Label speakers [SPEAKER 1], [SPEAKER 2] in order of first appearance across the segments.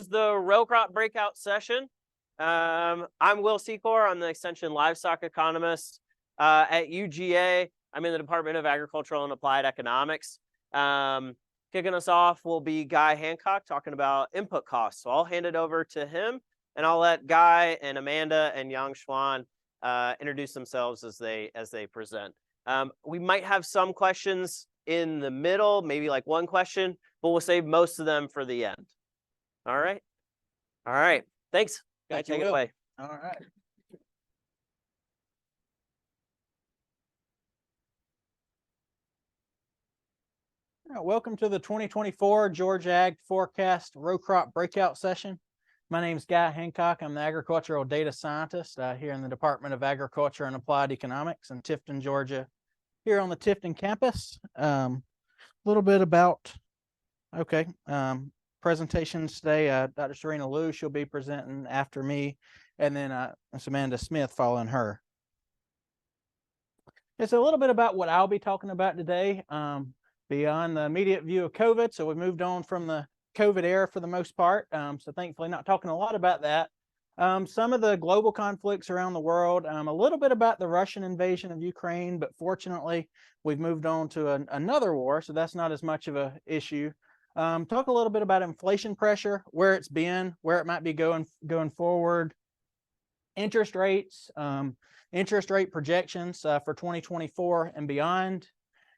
[SPEAKER 1] is the row crop breakout session. I'm Will Secor. I'm the Extension Livestock Economist at UGA. I'm in the Department of Agricultural and Applied Economics. Kicking us off will be Guy Hancock talking about input costs. So I'll hand it over to him, and I'll let Guy and Amanda and Yang Xuan introduce themselves as they present. We might have some questions in the middle, maybe like one question, but we'll save most of them for the end. All right. All right. Thanks. Guy, take it away.
[SPEAKER 2] All right. Welcome to the 2024 Georgia Ag Forecast Row Crop Breakout Session. My name is Guy Hancock. I'm the Agricultural Data Scientist here in the Department of Agriculture and Applied Economics in Tifton, Georgia, here on the Tifton campus. A little bit about, presentations today. Dr. Serena Liu, she'll be presenting after me, and then it's Amanda Smith following her. It's a little bit about what I'll be talking about today. Beyond the immediate view of COVID. So we moved on from the COVID era for the most part. So thankfully not talking a lot about that. Some of the global conflicts around the world, a little bit about the Russian invasion of Ukraine, but fortunately we've moved on to another war. So that's not as much of an issue. Talk a little bit about inflation pressure, where it's been, where it might be going forward, interest rates, interest rate projections for 2024 and beyond.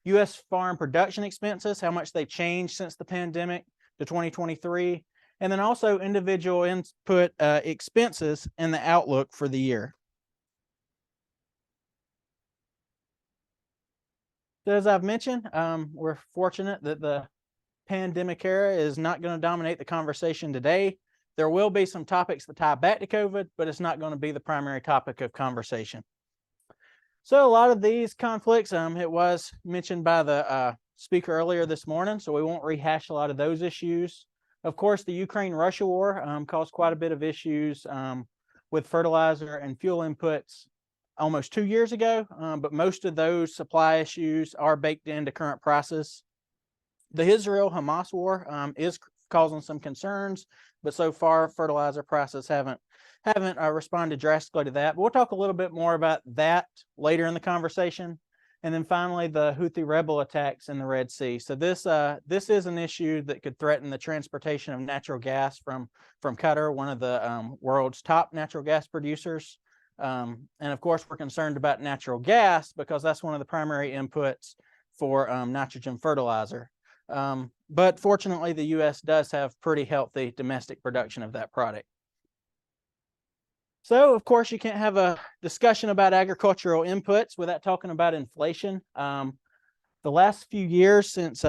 [SPEAKER 2] U.S. farm production expenses, how much they changed since the pandemic to 2023, and then also individual input expenses and the outlook for the year. So as I've mentioned, we're fortunate that the pandemic era is not going to dominate the conversation today. There will be some topics that tie back to COVID, but it's not going to be the primary topic of conversation. So a lot of these conflicts, it was mentioned by the speaker earlier this morning, so we won't rehash a lot of those issues. Of course, the Ukraine-Russia war caused quite a bit of issues with fertilizer and fuel inputs almost 2 years ago, but most of those supply issues are baked into current prices. The Israel-Hamas war is causing some concerns, but so far fertilizer prices haven't responded drastically to that. But we'll talk a little bit more about that later in the conversation. And then finally, the Houthi rebel attacks in the Red Sea. So this is an issue that could threaten the transportation of natural gas from Qatar, one of the world's top natural gas producers. And of course, we're concerned about natural gas because that's one of the primary inputs for nitrogen fertilizer. But fortunately, the U.S. does have pretty healthy domestic production of that product. So, of course, you can't have a discussion about agricultural inputs without talking about inflation. The last few years since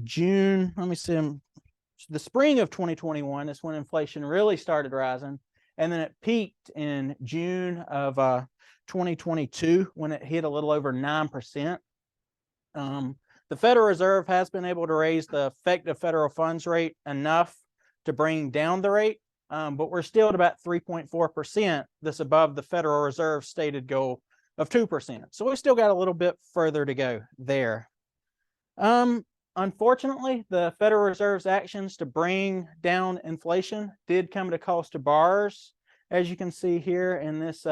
[SPEAKER 2] June, the spring of 2021 is when inflation really started rising. And then it peaked in June of 2022 when it hit a little over 9%. The Federal Reserve has been able to raise the effective federal funds rate enough to bring down the rate. But we're still at about 3.4%. That's above the Federal Reserve stated goal of 2%. So we still got a little bit further to go there. Unfortunately, the Federal Reserve's actions to bring down inflation did come at a cost to borrowers. As you can see here in this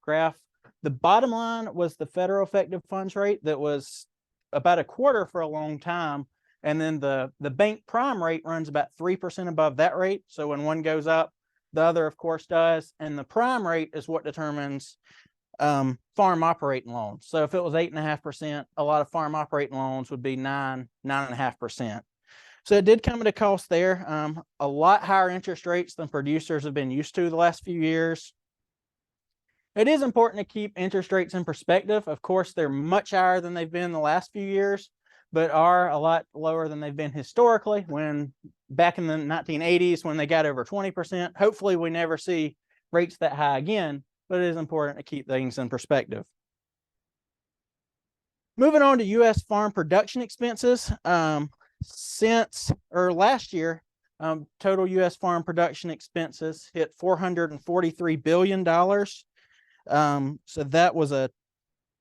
[SPEAKER 2] graph, the bottom line was the federal effective funds rate that was about a quarter for a long time. And then the bank prime rate runs about 3% above that rate. So when one goes up, the other, of course, does. And the prime rate is what determines farm operating loans. So if it was 8.5%, a lot of farm operating loans would be 9.5%. So it did come at a cost there. A lot higher interest rates than producers have been used to the last few years. It is important to keep interest rates in perspective. Of course, they're much higher than they've been the last few years, but are a lot lower than they've been historically when back in the 1980s when they got over 20%. Hopefully we never see rates that high again, but it is important to keep things in perspective. Moving on to U.S. farm production expenses. Last year, total U.S. farm production expenses hit $443 billion. So that was a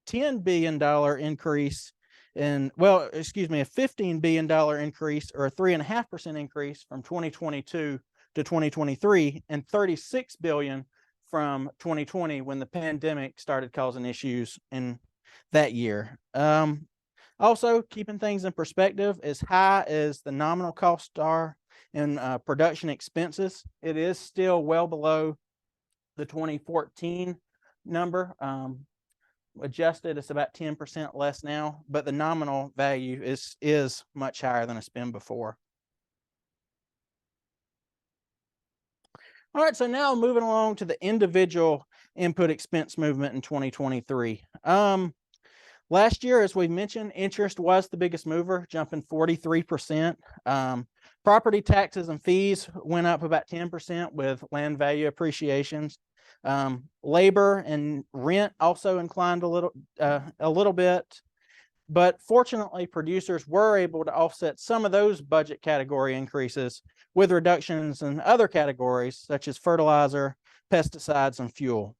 [SPEAKER 2] $10 billion increase a $15 billion increase or a 3.5% increase from 2022 to 2023, and 36 billion from 2020 when the pandemic started causing issues in that year. Also, keeping things in perspective, as high as the nominal costs are in production expenses, it is still well below the 2014 number. Adjusted, it's about 10% less now, but the nominal value is much higher than it's been before. All right, so now moving along to the individual input expense movement in 2023. Last year, as we mentioned, interest was the biggest mover, jumping 43%. Property taxes and fees went up about 10% with land value appreciations. Labor and rent also inclined a little bit, but fortunately, producers were able to offset some of those budget category increases with reductions in other categories such as fertilizer, pesticides, and fuel.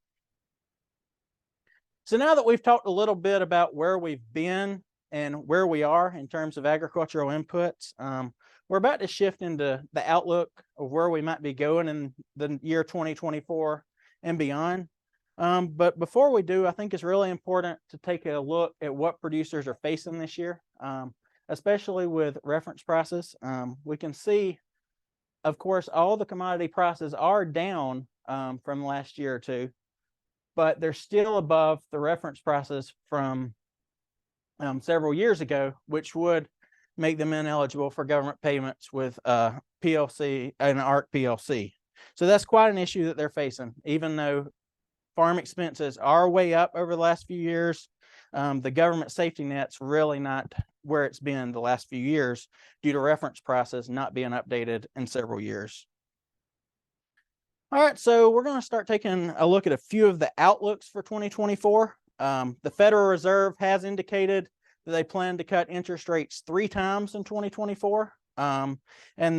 [SPEAKER 2] So now that we've talked a little bit about where we've been and where we are in terms of agricultural inputs, we're about to shift into the outlook of where we might be going in the year 2024 and beyond. But before we do, I think it's really important to take a look at what producers are facing this year, especially with reference prices. We can see, of course, all the commodity prices are down from last year or two, but they're still above the reference prices from several years ago, which would make them ineligible for government payments with PLC and ARC PLC. So that's quite an issue that they're facing, even though farm expenses are way up over the last few years. The government safety net's really not where it's been the last few years due to reference prices not being updated in several years. All right, so we're going to start taking a look at a few of the outlooks for 2024. The Federal Reserve has indicated that they plan to cut interest rates 3 times in 2024. And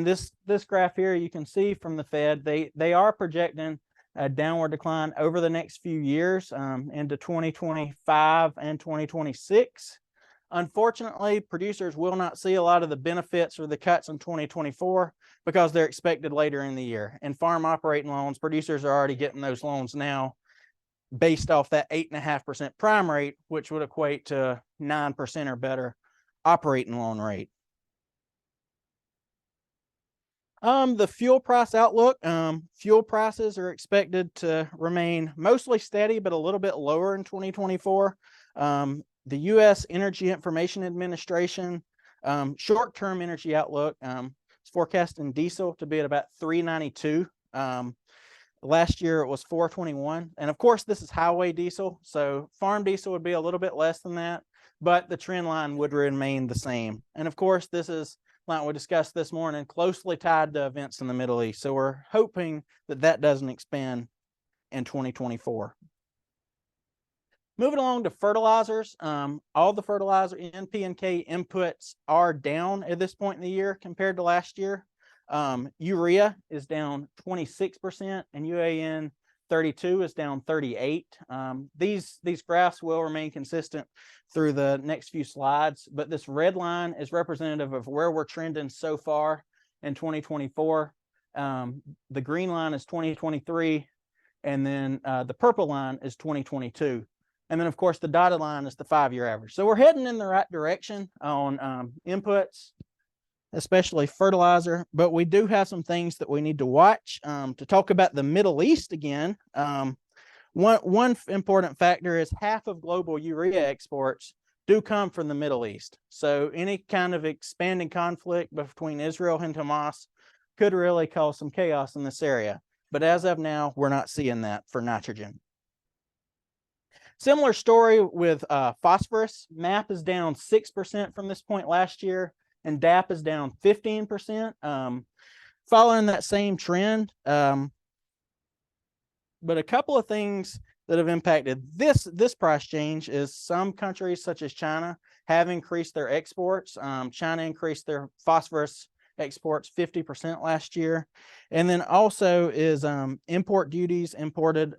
[SPEAKER 2] this graph here, you can see from the Fed, they are projecting a downward decline over the next few years into 2025 and 2026. Unfortunately, producers will not see a lot of the benefits or the cuts in 2024 because they're expected later in the year. And farm operating loans, producers are already getting those loans now based off that 8.5% prime rate, which would equate to 9% or better operating loan rate. The fuel price outlook, fuel prices are expected to remain mostly steady, but a little bit lower in 2024. The U.S. Energy Information Administration short-term energy outlook is forecasting diesel to be at about $3.92. Last year it was $4.21, and of course this is highway diesel, so farm diesel would be a little bit less than that, but the trend line would remain the same. And of course, this is, like we discussed this morning, closely tied to events in the Middle East. So we're hoping that that doesn't expand in 2024. Moving along to fertilizers, all the fertilizer N, P, and K inputs are down at this point in the year compared to last year. Urea is down 26% and UAN 32 is down 38. These graphs will remain consistent through the next few slides, but this red line is representative of where we're trending so far in 2024. The green line is 2023, and then the purple line is 2022. And then, of course, the dotted line is the 5-year average. So we're heading in the right direction on inputs, especially fertilizer, but we do have some things that we need to watch. To talk about the Middle East again, one important factor is half of global urea exports do come from the Middle East. So any kind of expanding conflict between Israel and Hamas could really cause some chaos in this area. But as of now, we're not seeing that for nitrogen. Similar story with phosphorus. MAP is down 6% from this point last year, and DAP is down 15%, following that same trend. But a couple of things that have impacted this price change is some countries such as China have increased their exports. China increased their phosphorus exports 50% last year. And then also is import duties imported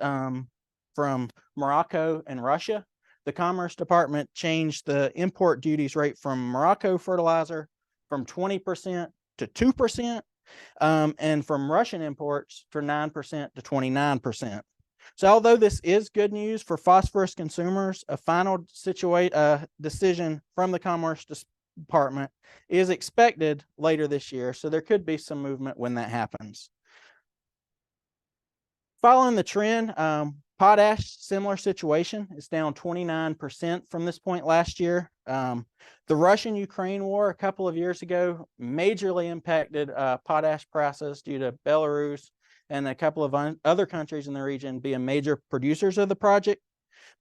[SPEAKER 2] from Morocco and Russia. The Commerce Department changed the import duties rate from Morocco fertilizer from 20% to 2%, and from Russian imports for 9% to 29%. So although this is good news for phosphorus consumers, a final decision from the Commerce Department is expected later this year, so there could be some movement when that happens. Following the trend, potash, similar situation. It's down 29% from this point last year. The Russian-Ukraine war a couple of years ago majorly impacted potash prices due to Belarus and a couple of other countries in the region being major producers of the project.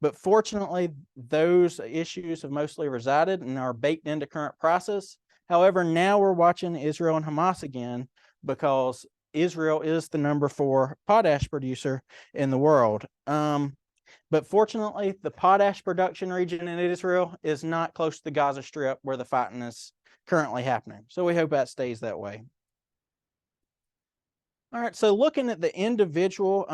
[SPEAKER 2] But fortunately, those issues have mostly resided and are baked into current prices. However, now we're watching Israel and Hamas again because Israel is the number 4 potash producer in the world. But fortunately, the potash production region in Israel is not close to the Gaza Strip where the fighting is currently happening. So we hope that stays that way. All right, so looking at the individual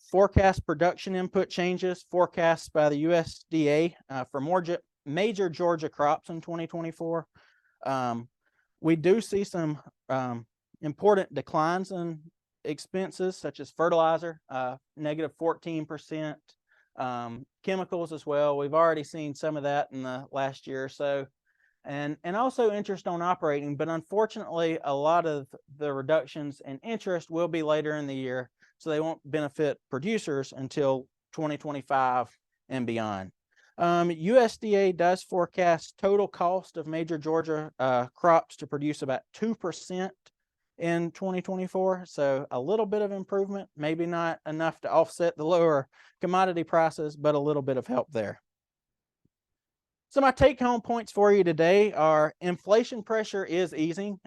[SPEAKER 2] forecast production input changes forecasts by the USDA for major Georgia crops in 2024, we do see some important declines in expenses such as fertilizer, negative 14%, chemicals as well. We've already seen some of that in the last year or so. And also interest on operating, but unfortunately, a lot of the reductions in interest will be later in the year, so they won't benefit producers until 2025 and beyond. USDA does forecast total cost of major Georgia crops to produce about 2% in 2024, so a little bit of improvement, maybe not enough to offset the lower commodity prices, but a little bit of help there. So my take-home points for you today are inflation pressure is easing.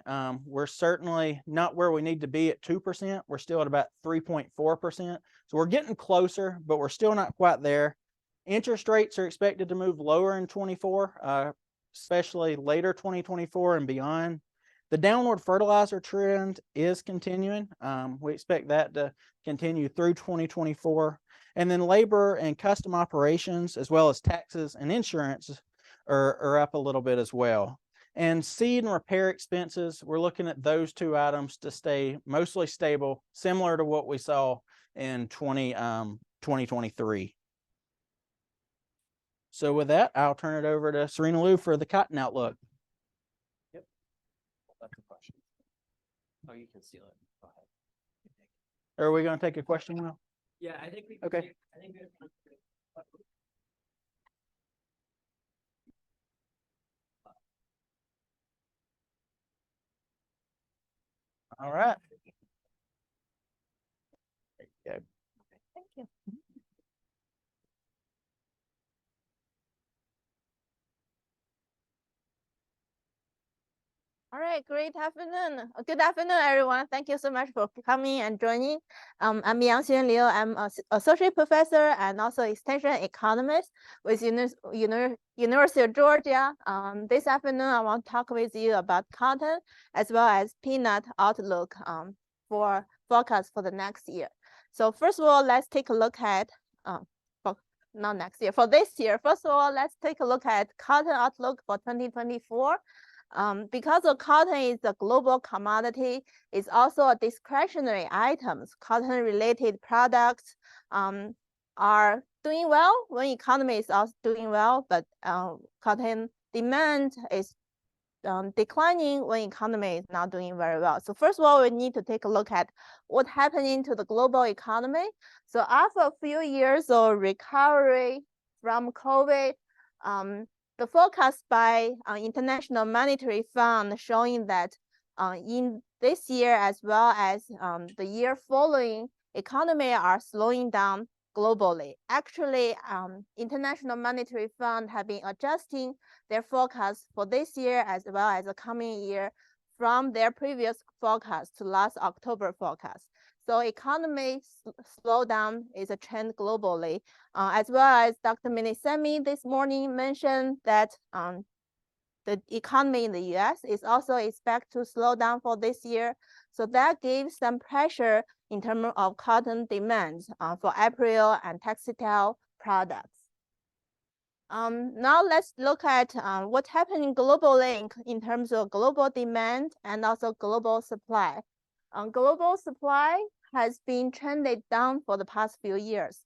[SPEAKER 2] We're certainly not where we need to be at 2%. We're still at about 3.4%. So we're getting closer, but we're still not quite there. Interest rates are expected to move lower in 24, especially later 2024 and beyond. The downward fertilizer trend is continuing. We expect that to continue through 2024. And then labor and custom operations, as well as taxes and insurance, are up a little bit as well. And seed and repair expenses, we're looking at those 2 items to stay mostly stable, similar to what we saw in 2023. So with that, I'll turn it over to Serena Lou for the cotton outlook.
[SPEAKER 1] Yep. That's a question. Oh, you can seal it. Go ahead.
[SPEAKER 2] Are we going to take a question, Will?
[SPEAKER 1] Yeah, I think we
[SPEAKER 2] can. Okay.
[SPEAKER 1] I think we have time.
[SPEAKER 2] All right. There you go.
[SPEAKER 3] Thank you. All right, great afternoon. Good afternoon, everyone. Thank you so much for coming and joining. I'm Yang-Xuan Liu. I'm an associate professor and also extension economist with University of Georgia. This afternoon, I want to talk with you about cotton as well as peanut outlook for forecast for the next year. So first of all, let's take a look at not next year, for this year. First of all, let's take a look at cotton outlook for 2024. Because the cotton is a global commodity, it's also a discretionary items. Cotton-related products are doing well when economy is also doing well, but cotton demand is declining when economy is not doing very well. So first of all, we need to take a look at what's happening to the global economy. So after a few years of recovery from COVID, the forecast by International Monetary Fund showing that in this year as well as the year following, economy are slowing down globally. Actually, International Monetary Fund have been adjusting their forecast for this year as well as the coming year from their previous forecast to last October forecast. So economy slowdown is a trend globally, as well as Dr. Minisemi this morning mentioned that the economy in the US is also expected to slow down for this year. So that gives some pressure in terms of cotton demands for apparel and textile products. Now let's look at what's happening globally in terms of global demand and also global supply. Global supply has been trended down for the past few years,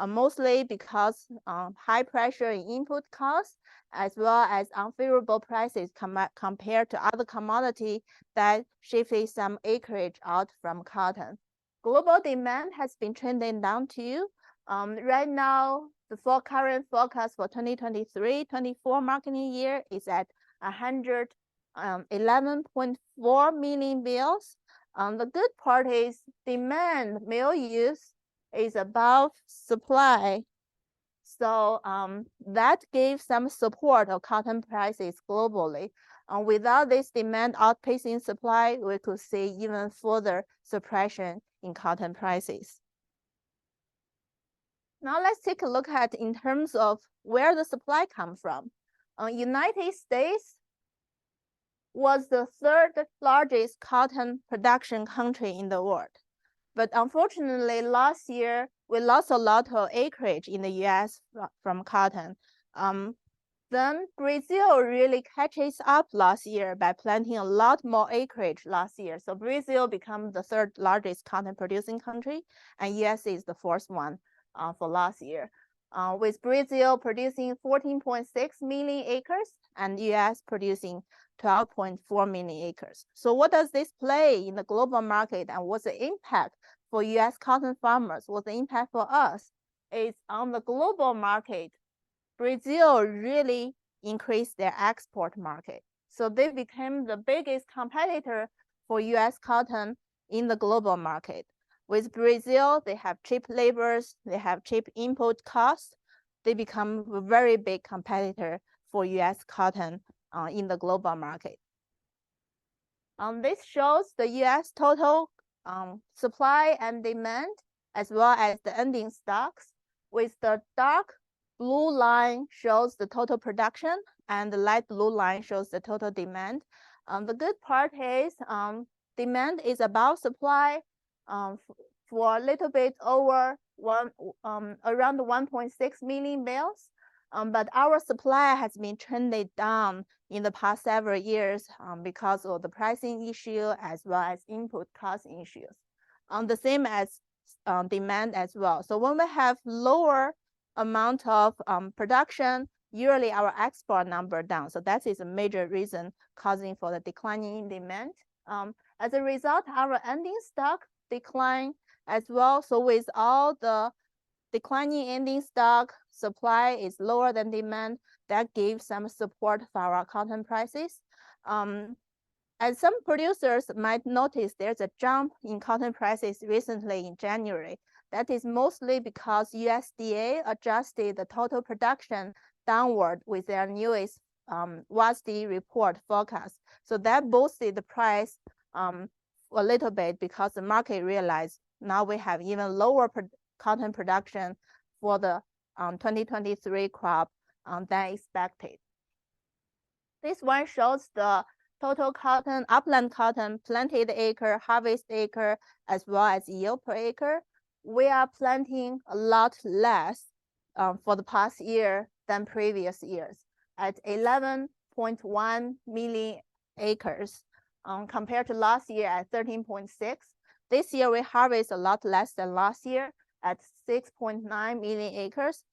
[SPEAKER 3] mostly because high pressure in input costs, as well as unfavorable prices compared to other commodity that shifted some acreage out from cotton. Global demand has been trending down too. Right now, the current forecast for 2023-24 marketing year is at 111.4 million bales. The good part is demand meal use is above supply. So that gave some support of cotton prices globally. Without this demand outpacing supply, we could see even further suppression in cotton prices. Now let's take a look at in terms of where the supply comes from. United States was the third largest cotton production country in the world. But unfortunately, last year, we lost a lot of acreage in the US from cotton. Then Brazil really catches up last year by planting a lot more acreage last year. So Brazil became the third largest cotton producing country, and US is the fourth one for last year. With Brazil producing 14.6 million acres and US producing 12.4 million acres. So what does this play in the global market, and what's the impact for US cotton farmers? What's the impact for us? Is on the global market, Brazil really increased their export market. So they became the biggest competitor for US cotton in the global market. With Brazil, they have cheap labors, they have cheap input costs. They become a very big competitor for US cotton in the global market. This shows the US total supply and demand, as well as the ending stocks, with the dark blue line shows the total production and the light blue line shows the total demand. The good part is demand is above supply for a little bit over around 1.6 million bales. But our supply has been trended down in the past several years because of the pricing issue as well as input cost issues. The same as demand as well. So when we have lower amount of production, usually our export number down. So that is a major reason causing for the declining in demand. As a result, our ending stock decline as well. So with all the declining ending stock, supply is lower than demand. That gives some support for our cotton prices. As some producers might notice, there's a jump in cotton prices recently in January. That is mostly because USDA adjusted the total production downward with their newest WASDE report forecast. So that boosted the price a little bit because the market realized now we have even lower cotton production for the 2023 crop than expected. This one shows the total cotton, upland cotton, planted acre, harvest acre, as well as yield per acre. We are planting a lot less for the past year than previous years at 11.1 million acres compared to last year at 13.6. This year we harvest a lot less than last year at 6.9 million acres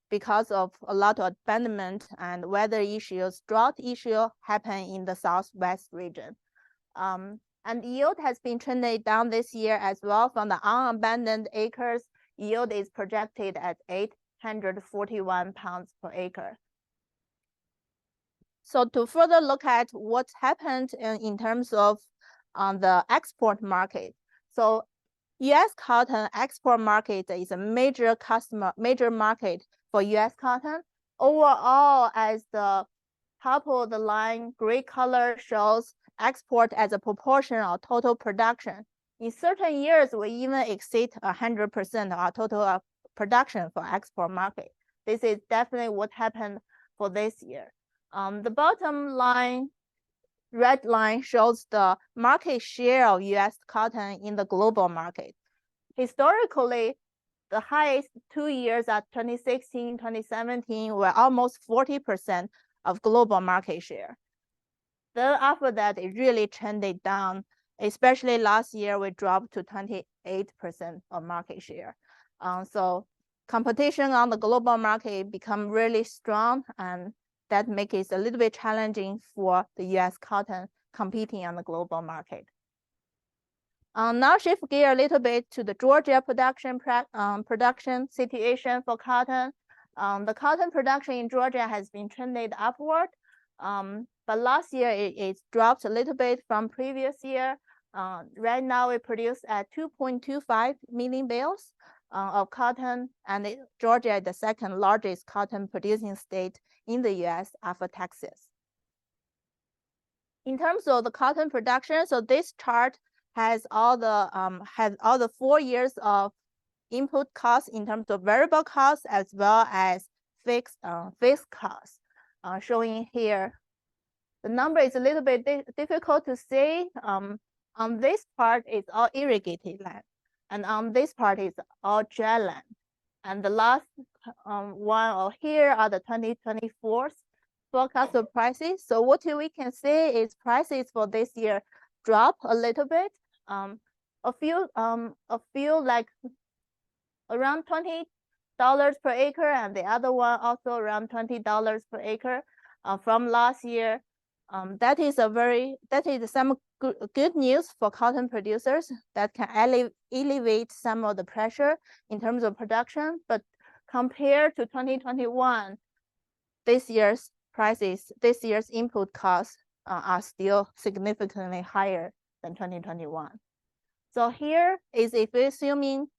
[SPEAKER 3] because of a lot of abandonment and weather issues, drought issue happen in the southwest region. And yield has been trending down this year as well. From the unabandoned acres, yield is projected at 841 pounds per acre. So to further look at what's happened in terms of the export market. So US cotton export market is a major market for US cotton. Overall, as the top of the line gray color shows export as a proportion of total production. In certain years, we even exceed 100% of our total production for export market. This is definitely what happened for this year. The bottom line, red line shows the market share of US cotton in the global market. Historically, the highest 2 years at 2016, 2017 were almost 40% of global market share. Then after that, it really trended down especially last year, we dropped to 28% of market share. So competition on the global market become really strong, and that makes it a little bit challenging for the US cotton competing on the global market. Now shift gear a little bit to the Georgia production situation for cotton. The cotton production in Georgia has been trended upward, but last year it dropped a little bit from previous year. Right now we produce at 2.25 million bales of cotton, and Georgia is the second largest cotton producing state in the US after Texas. In terms of the cotton production, so this chart has all the 4 years of input costs in terms of variable costs as well as fixed costs, showing here. The number is a little bit difficult to say. On this part is all irrigated land, and on this part is all dry land. And the last one here are the 2024 forecast of prices. So what we can say is prices for this year drop a little bit. A few like around $20 per acre, and the other one also around $20 per acre from last year. That is some good news for cotton producers that can alleviate some of the pressure in terms of production. But compared to 2021, this year's input costs are still significantly higher than 2021. So here is if we're assuming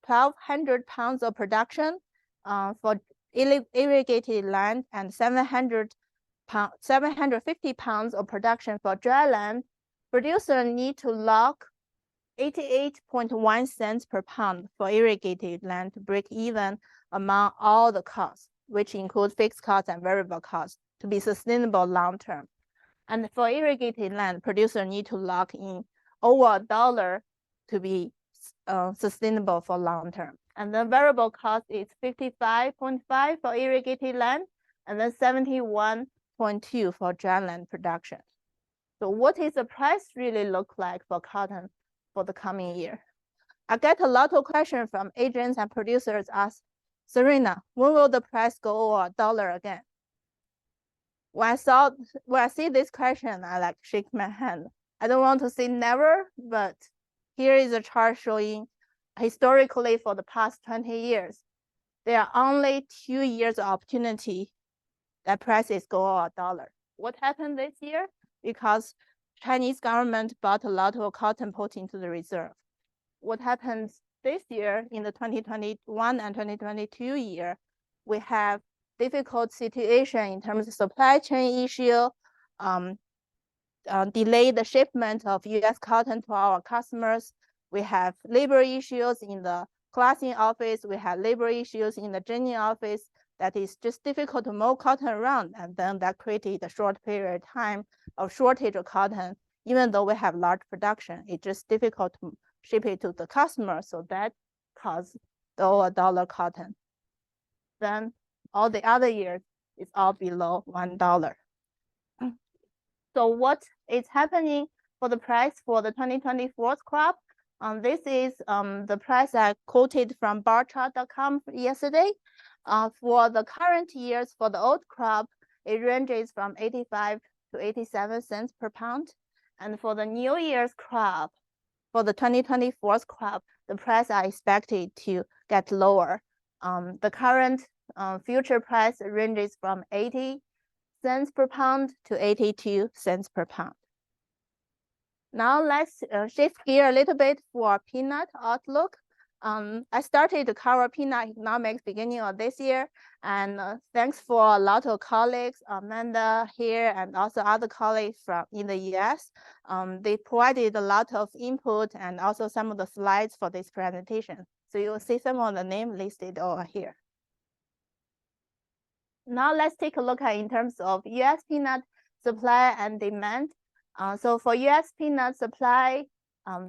[SPEAKER 3] 1,200 pounds of production for irrigated land and 750 pounds of production for dry land, producers need to lock 88.1 cents per pound for irrigated land to break even among all the costs, which include fixed costs and variable costs, to be sustainable long term. And for irrigated land, producers need to lock in over $1 to be sustainable for long term. And the variable cost is 55.5 for irrigated land, and then 71.2 for dry land production. So what is the price really look like for cotton for the coming year? I get a lot of questions from agents and producers ask, Serena, when will the price go over $1 again? When I see this question, I like shake my hand. I don't want to say never, but here is a chart showing historically for the past 20 years, there are only 2 years of opportunity that prices go over $1. What happened this year? Because Chinese government bought a lot of cotton put into the reserve. What happens this year in the 2021 and 2022 year, we have difficult situation in terms of supply chain issue, delay the shipment of US cotton to our customers. We have labor issues in the classing office. We have labor issues in the ginning office. That is just difficult to move cotton around. And then that created a short period of time of shortage of cotton. Even though we have large production, it's just difficult to ship it to the customer. So that caused the over $1 cotton. Then all the other years is all below $1. So what is happening for the price for the 2024 crop? This is the price I quoted from barchart.com yesterday. For the current years, for the old crop, it ranges from 85 to 87 cents per pound. And for the new year's crop, for the 2024 crop, the price are expected to get lower. The current future price ranges from 80 cents per pound to 82 cents per pound. Now let's shift gear a little bit for peanut outlook. I started to cover peanut economics beginning of this year, and thanks for a lot of colleagues, Amanda here, and also other colleagues from in the US. They provided a lot of input and also some of the slides for this presentation. So you'll see some of the names listed over here. Now let's take a look at in terms of US peanut supply and demand. So for US peanut supply,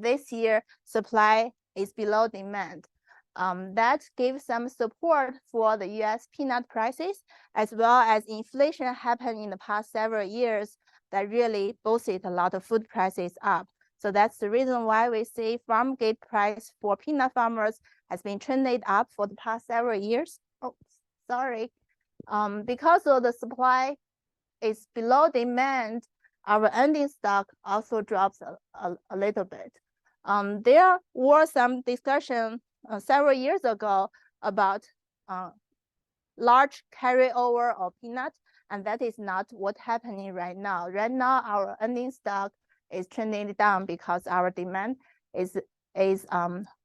[SPEAKER 3] this year supply is below demand. That gives some support for the US peanut prices, as well as inflation happened in the past several years that really boosted a lot of food prices up. So that's the reason why we see farm gate price for peanut farmers has been trending up for the past several years. Oh, sorry. Because of the supply is below demand, our ending stock also drops a little bit. There were some discussion several years ago about large carryover of peanut, and that is not what's happening right now. Right now, our ending stock is trending down because our demand is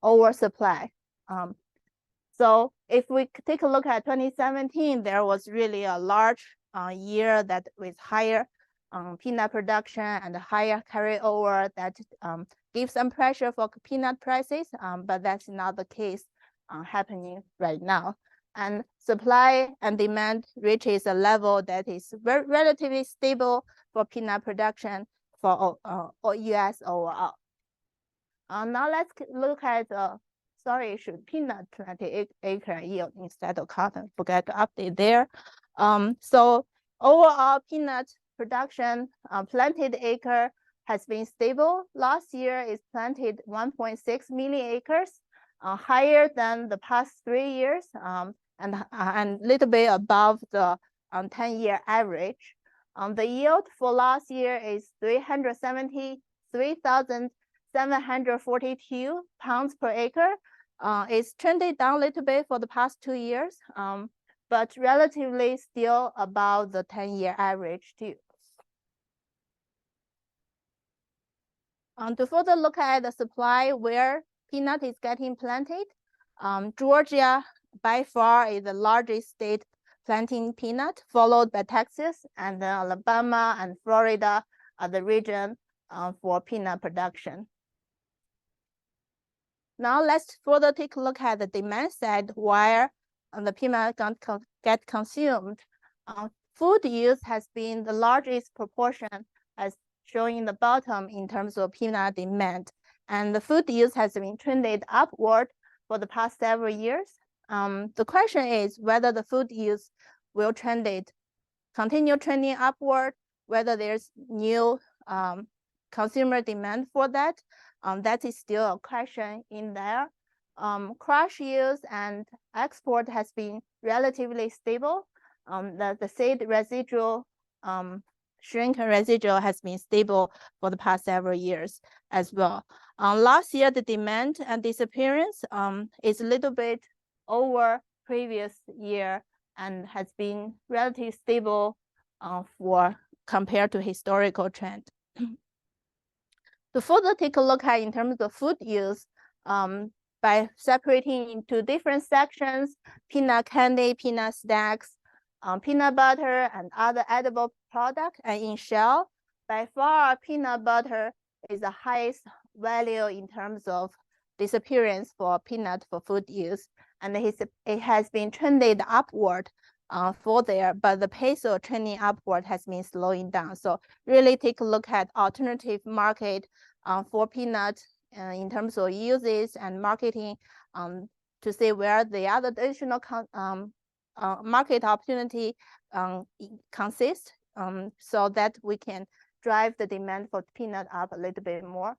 [SPEAKER 3] oversupply. So if we take a look at 2017, there was really a large year that with higher peanut production and higher carryover that gives some pressure for peanut prices, but that's not the case happening right now. And supply and demand reaches a level that is relatively stable for peanut production for US overall. Now let's look at peanut planted acre yield instead of cotton. Forget to update there. So overall peanut production planted acre has been stable. Last year is planted 1.6 million acres, higher than the past 3 years, and a little bit above the 10-year average. The yield for last year is 373,742 pounds per acre. It's trended down a little bit for the past 2 years, but relatively still above the 10-year average too. To further look at the supply where peanut is getting planted, Georgia by far is the largest state planting peanut, followed by Texas, and then Alabama and Florida are the region for peanut production. Now let's further take a look at the demand side where the peanut get consumed. Food use has been the largest proportion, as shown in the bottom in terms of peanut demand. And the food use has been trended upward for the past several years. The question is whether the food use will continue trending upward, whether there's new consumer demand for that. That is still a question in there. Crush use and export has been relatively stable. The seed residual, shrink residual has been stable for the past several years as well. Last year, the demand and disappearance is a little bit over previous year and has been relatively stable compared to historical trend. To further take a look at in terms of food use, by separating into different sections, peanut candy, peanut snacks, peanut butter, and other edible products, and in shell, by far peanut butter is the highest value in terms of disappearance for peanut for food use, and it has been trended upward for there, but the pace of trending upward has been slowing down. So really take a look at alternative market for peanut in terms of uses and marketing to see where the other additional market opportunity consists, so that we can drive the demand for peanut up a little bit more.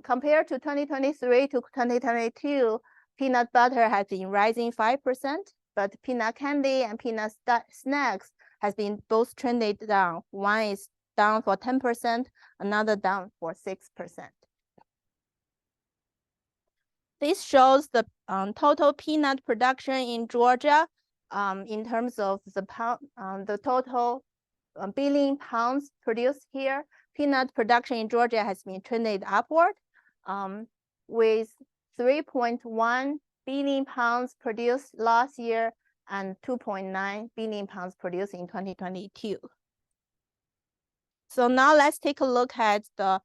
[SPEAKER 3] Compared to 2023 to 2022, peanut butter has been rising 5%, but peanut candy and peanut snacks has been both trended down. One is down for 10%, another down for 6%. This shows the total peanut production in Georgia in terms of the total billion pounds produced here. Peanut production in Georgia has been trended upward with 3.1 billion pounds produced last year and 2.9 billion pounds produced in 2022. So now let's take a look at the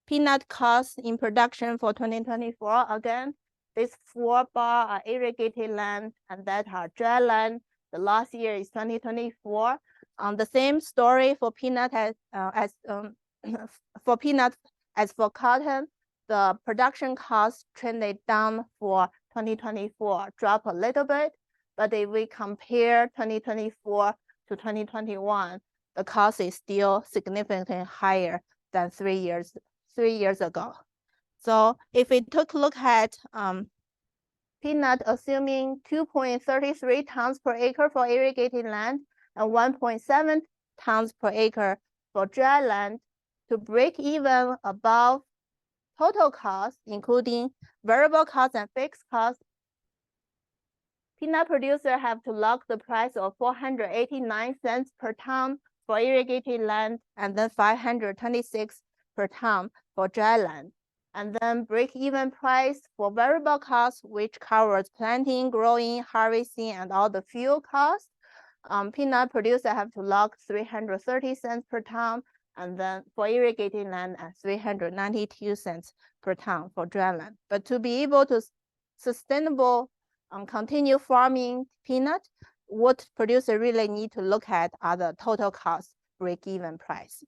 [SPEAKER 3] peanut cost in production for 2024. Again, these 4 bars are irrigated land and that are dry land. The last year is 2024. The same story for peanut as for cotton. The production cost trended down for 2024, dropped a little bit. But if we compare 2024 to 2021, the cost is still significantly higher than 3 3 years ago. So if we took a look at peanut, assuming 2.33 tons per acre for irrigated land and 1.7 tons per acre for dry land, to break even above total cost, including variable costs and fixed costs, peanut producers have to lock the price of 489 cents per ton for irrigated land and then 526 per ton for dry land. And then break-even price for variable costs, which covers planting, growing, harvesting, and all the fuel costs. Peanut producers have to lock 330 cents per ton, and then for irrigated land at 392 cents per ton for dry land. But to be able to sustainable continue farming peanut, what producers really need to look at are the total cost break-even price.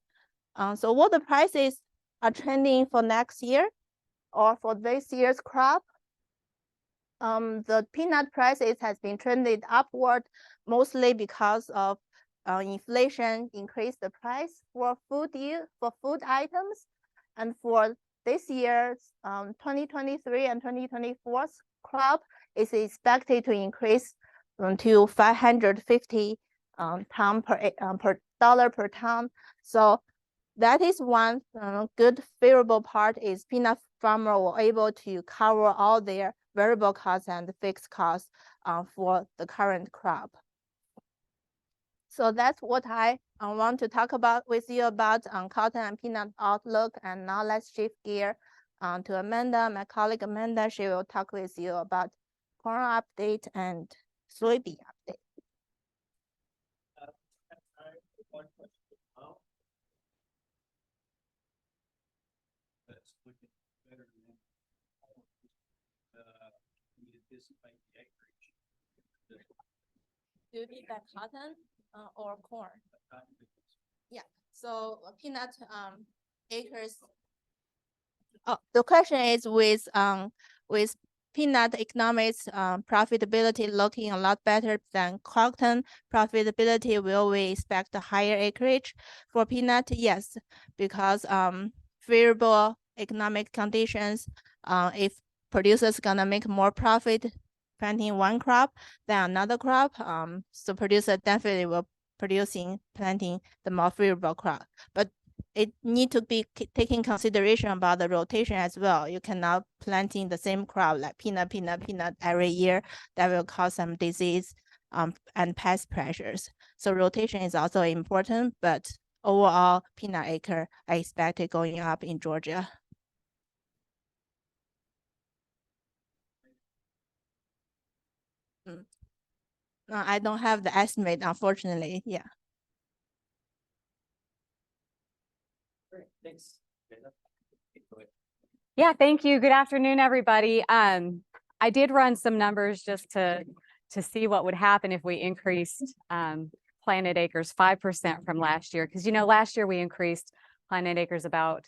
[SPEAKER 3] So what the prices are trending for next year or for this year's crop. The peanut prices has been trended upward mostly because of inflation increased the price for food items, and for this year's 2023 and 2024 crop is expected to increase to 550 dollar per ton. So that is one good favorable part is peanut farmer were able to cover all their variable costs and fixed costs for the current crop. So that's what I want to talk about with you about cotton and peanut outlook. And now let's shift gear to Amanda, my colleague Amanda. She will talk with you about corn update and soybean update.
[SPEAKER 4] That's looking better than we anticipate the acreage.
[SPEAKER 3] Do you mean that cotton or corn? Yeah. So peanut acres. Oh, the question is with peanut economics profitability looking a lot better than cotton profitability, will we expect a higher acreage for peanut? Yes, because favorable economic conditions, if producers gonna make more profit planting one crop than another crop, so producer definitely will planting the more favorable crop. But it need to be taking consideration about the rotation as well. You cannot planting the same crop like peanut every year. That will cause some disease and pest pressures. So rotation is also important, but overall peanut acre I expect it going up in Georgia. No, I don't have the estimate, unfortunately. Yeah.
[SPEAKER 1] Great, thanks.
[SPEAKER 5] Yeah, thank you. Good afternoon, everybody. I did run some numbers just to see what would happen if we increased planted acres 5% from last year. Because, you know, last year we increased planted acres about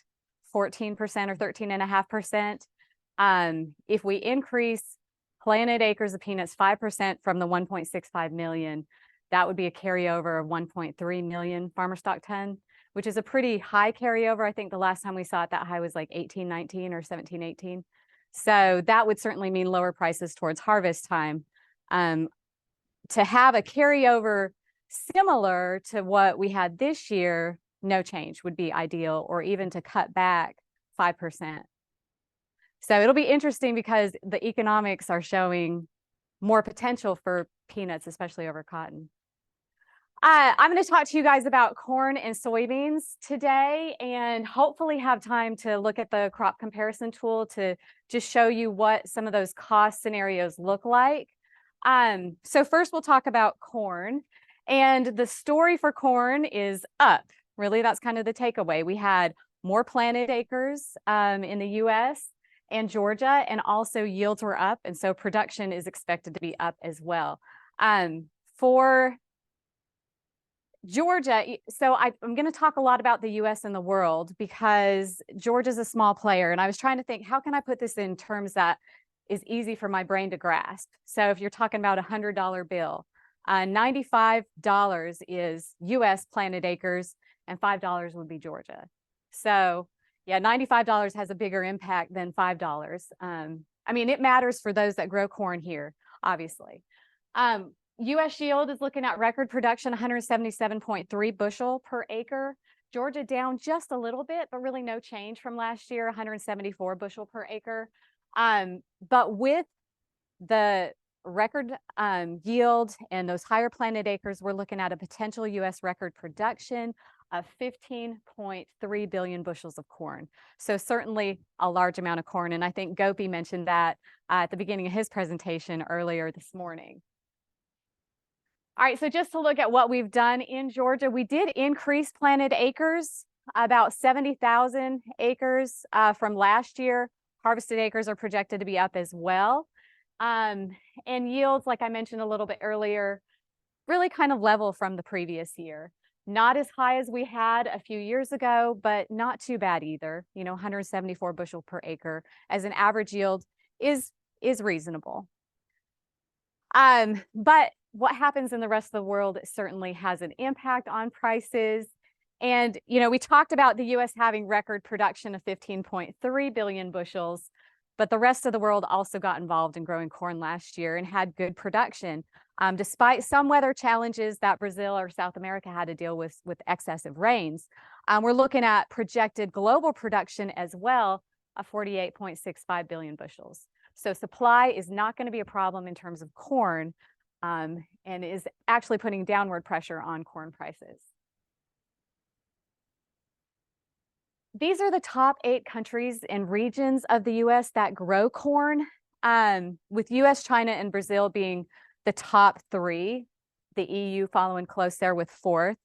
[SPEAKER 5] 14% or 13.5%. If we increase planted acres of peanuts 5% from the 1.65 million, that would be a carryover of 1.3 million farmer stock ton, which is a pretty high carryover. I think the last time we saw it that high was like 18-19 or 17-18. So that would certainly mean lower prices towards harvest time. To have a carryover similar to what we had this year, no change would be ideal, or even to cut back 5%. So it'll be interesting because the economics are showing more potential for peanuts, especially over cotton. I'm going to talk to you guys about corn and soybeans today, and hopefully have time to look at the crop comparison tool to just show you what some of those cost scenarios look like. So first we'll talk about corn, and the story for corn is up. Really, that's kind of the takeaway. We had more planted acres in the US and Georgia, and also yields were up, and so production is expected to be up as well. For Georgia, so I'm going to talk a lot about the US and the world because Georgia's a small player, and I was trying to think, how can I put this in terms that is easy for my brain to grasp? So if you're talking about a $100 bill, $95 is US planted acres and $5 would be Georgia. So Yeah, $95 has a bigger impact than $5. I mean, it matters for those that grow corn here, obviously. U.S. yield is looking at record production, 177.3 bushel per acre. Georgia down just a little bit, but really no change from last year, 174 bushel per acre. But with the record yield and those higher planted acres, we're looking at a potential U.S. record production of 15.3 billion bushels of corn. So certainly a large amount of corn. And I think Gopi mentioned that at the beginning of his presentation earlier this morning. All right, so just to look at what we've done in Georgia, we did increase planted acres, about 70,000 acres from last year. Harvested acres are projected to be up as well. And yields, like I mentioned a little bit earlier, really kind of level from the previous year. Not as high as we had a few years ago, but not too bad either. 174 bushel per acre as an average yield is reasonable. But what happens in the rest of the world certainly has an impact on prices. And, we talked about the U.S. having record production of 15.3 billion bushels, but the rest of the world also got involved in growing corn last year and had good production, despite some weather challenges that Brazil or South America had to deal with excessive rains. We're looking at projected global production as well of 48.65 billion bushels. So supply is not going to be a problem in terms of corn, and is actually putting downward pressure on corn prices. These are the top 8 countries and regions of the U.S. that grow corn, with U.S., China, and Brazil being the top 3, the EU following close there with 4th.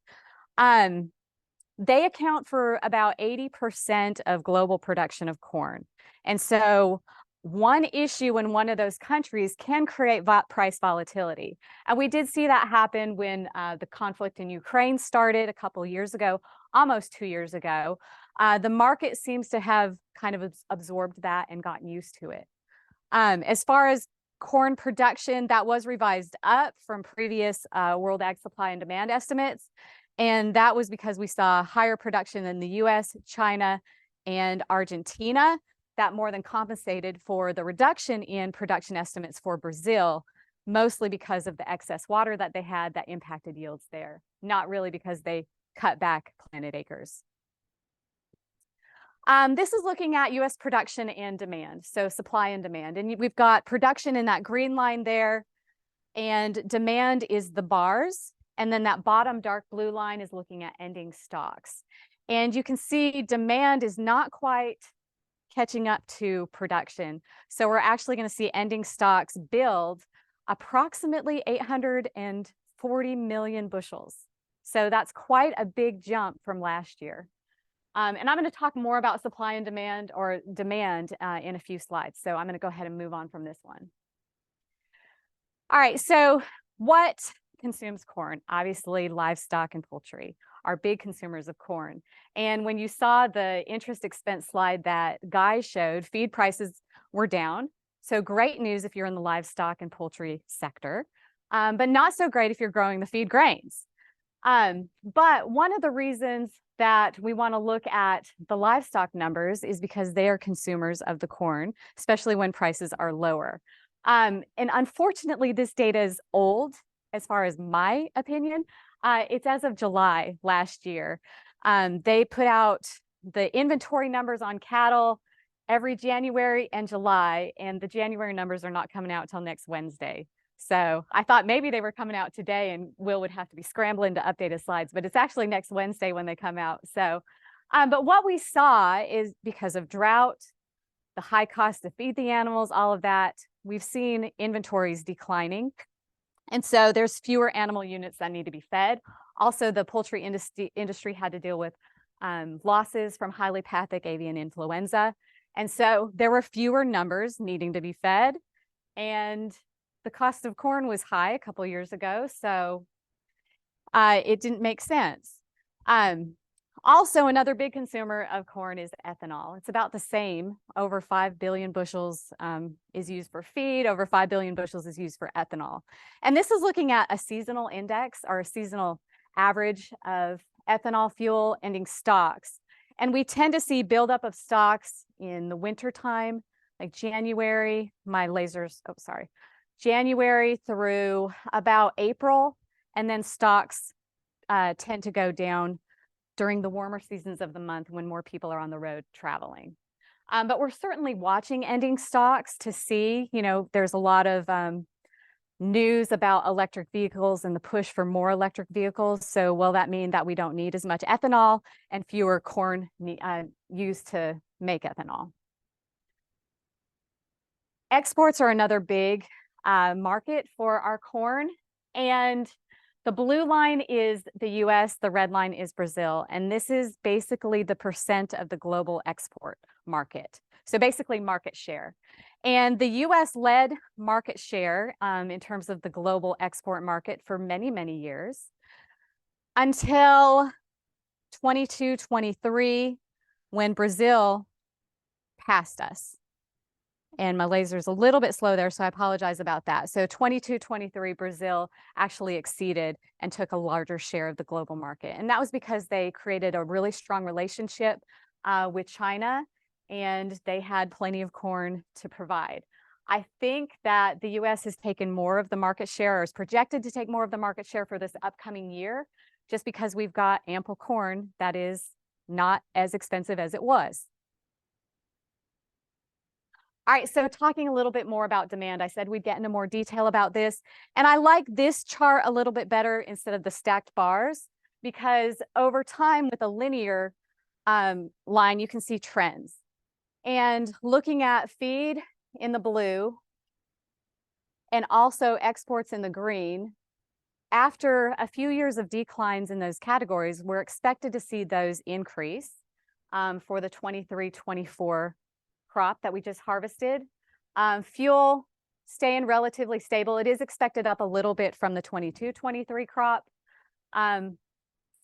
[SPEAKER 5] They account for about 80% of global production of corn. And so one issue in one of those countries can create price volatility. And we did see that happen when the conflict in Ukraine started a couple years ago, almost 2 years ago. The market seems to have kind of absorbed that and gotten used to it. As far as corn production, that was revised up from previous World Ag Supply and Demand estimates. And that was because we saw higher production in the US, China, and Argentina. That more than compensated for the reduction in production estimates for Brazil, mostly because of the excess water that they had that impacted yields there, not really because they cut back planted acres. This is looking at U.S. production and demand, so supply and demand. And we've got production in that green line there, and demand is the bars. And then that bottom dark blue line is looking at ending stocks. And you can see demand is not quite catching up to production. So we're actually going to see ending stocks build approximately 840 million bushels. So that's quite a big jump from last year. And I'm going to talk more about supply and demand, or demand, in a few slides. So I'm going to go ahead and move on from this one. All right, so what consumes corn? Obviously, livestock and poultry are big consumers of corn. And when you saw the interest expense slide that Guy showed, feed prices were down. So great news if you're in the livestock and poultry sector, but not so great if you're growing the feed grains. But one of the reasons that we want to look at the livestock numbers is because they are consumers of the corn, especially when prices are lower. And unfortunately, this data is old, as far as my opinion. It's as of July last year. They put out the inventory numbers on cattle every January and July, and the January numbers are not coming out till next Wednesday. So I thought maybe they were coming out today and Will would have to be scrambling to update his slides, but it's actually next Wednesday when they come out. So, but what we saw is, because of drought, the high cost to feed the animals, all of that, we've seen inventories declining. And so there's fewer animal units that need to be fed. Also, the poultry industry had to deal with losses from highly pathogen avian influenza. And so there were fewer numbers needing to be fed. And the cost of corn was high a couple years ago, so it didn't make sense. Also, another big consumer of corn is ethanol. It's about the same. Over 5 billion bushels is used for feed. Over 5 billion bushels is used for ethanol. And this is looking at a seasonal index, or a seasonal average of ethanol fuel ending stocks. And we tend to see buildup of stocks in the winter time, like January, January through about April, and then stocks tend to go down during the warmer seasons of the month when more people are on the road traveling. But we're certainly watching ending stocks to see, there's a lot of news about electric vehicles and the push for more electric vehicles. So will that mean that we don't need as much ethanol and fewer corn used to make ethanol? Exports are another big market for our corn. And the blue line is the US, the red line is Brazil. And this is basically the percent of the global export market. So basically market share. And the US led market share in terms of the global export market for many, many years until 22, 23, when Brazil passed us. And my laser's a little bit slow there, so I apologize about that. So 22, 23, Brazil actually exceeded and took a larger share of the global market. And that was because they created a really strong relationship with China, and they had plenty of corn to provide. I think that the US has taken more of the market share, or is projected to take more of the market share for this upcoming year, just because we've got ample corn that is not as expensive as it was. All right, so talking a little bit more about demand, I said we'd get into more detail about this. And I like this chart a little bit better instead of the stacked bars, because over time with a linear line, you can see trends. And looking at feed in the blue and also exports in the green, after a few years of declines in those categories, we're expected to see those increase for the 23-24 crop that we just harvested. Fuel staying relatively stable. It is expected up a little bit from the 22-23 crop.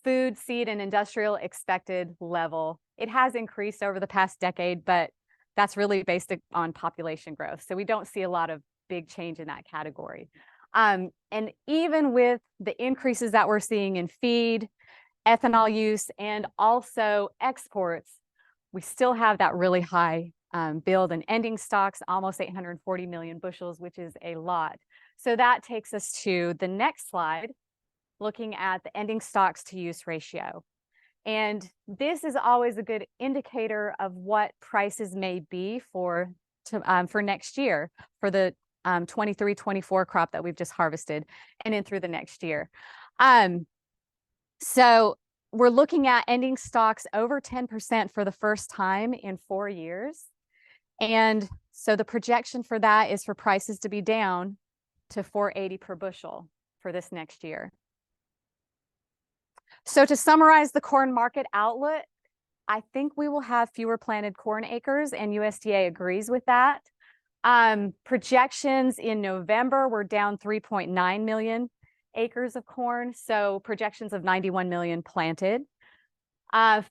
[SPEAKER 5] Food, seed, and industrial expected level. It has increased over the past decade, but that's really based on population growth. So we don't see a lot of big change in that category. And even with the increases that we're seeing in feed, ethanol use, and also exports, we still have that really high build and ending stocks, almost 840 million bushels, which is a lot. So that takes us to the next slide, looking at the ending stocks to use ratio. And this is always a good indicator of what prices may be for next year, for the 23-24 crop that we've just harvested, and in through the next year. So we're looking at ending stocks over 10% for the first time in 4 years. And so the projection for that is for prices to be down to $4.80 per bushel for this next year. So to summarize the corn market outlook, I think we will have fewer planted corn acres, and USDA agrees with that. Projections in November were down 3.9 million acres of corn, so projections of 91 million planted.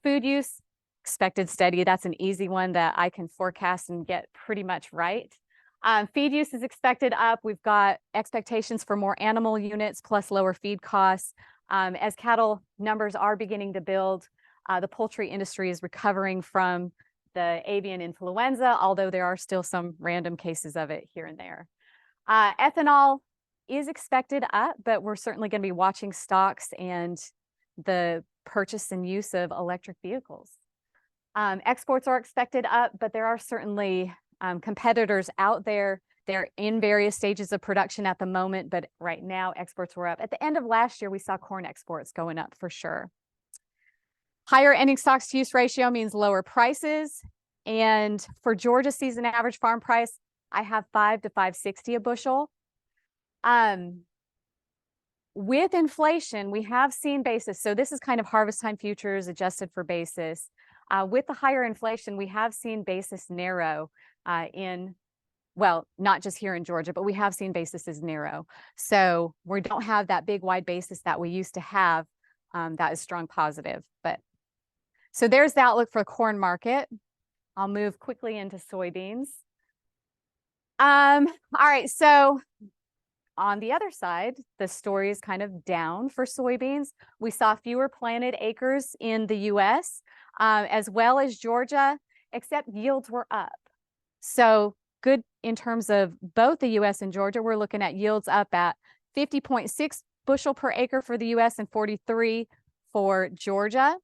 [SPEAKER 5] Food use expected steady. That's an easy one that I can forecast and get pretty much right. Feed use is expected up. We've got expectations for more animal units plus lower feed costs. As cattle numbers are beginning to build, the poultry industry is recovering from the avian influenza, although there are still some random cases of it here and there. Ethanol is expected up, but we're certainly going to be watching stocks and the purchase and use of electric vehicles. Exports are expected up, but there are certainly competitors out there. They're in various stages of production at the moment, but right now exports were up. At the end of last year, we saw corn exports going up for sure. Higher ending stocks to use ratio means lower prices. And for Georgia season average farm price, I have $5 to $5.60 a bushel. With inflation, we have seen basis. So this is kind of harvest time futures adjusted for basis. With the higher inflation, we have seen basis narrow well, not just here in Georgia, but we have seen basis narrow. So we don't have that big wide basis that we used to have. That is strong positive. So there's the outlook for the corn market. I'll move quickly into soybeans. All right, so on the other side, the story is kind of down for soybeans. We saw fewer planted acres in the US. as well as Georgia, except yields were up. So good in terms of both the US and Georgia. We're looking at yields up at 50.6 bushel per acre for the US and 43 for Georgia.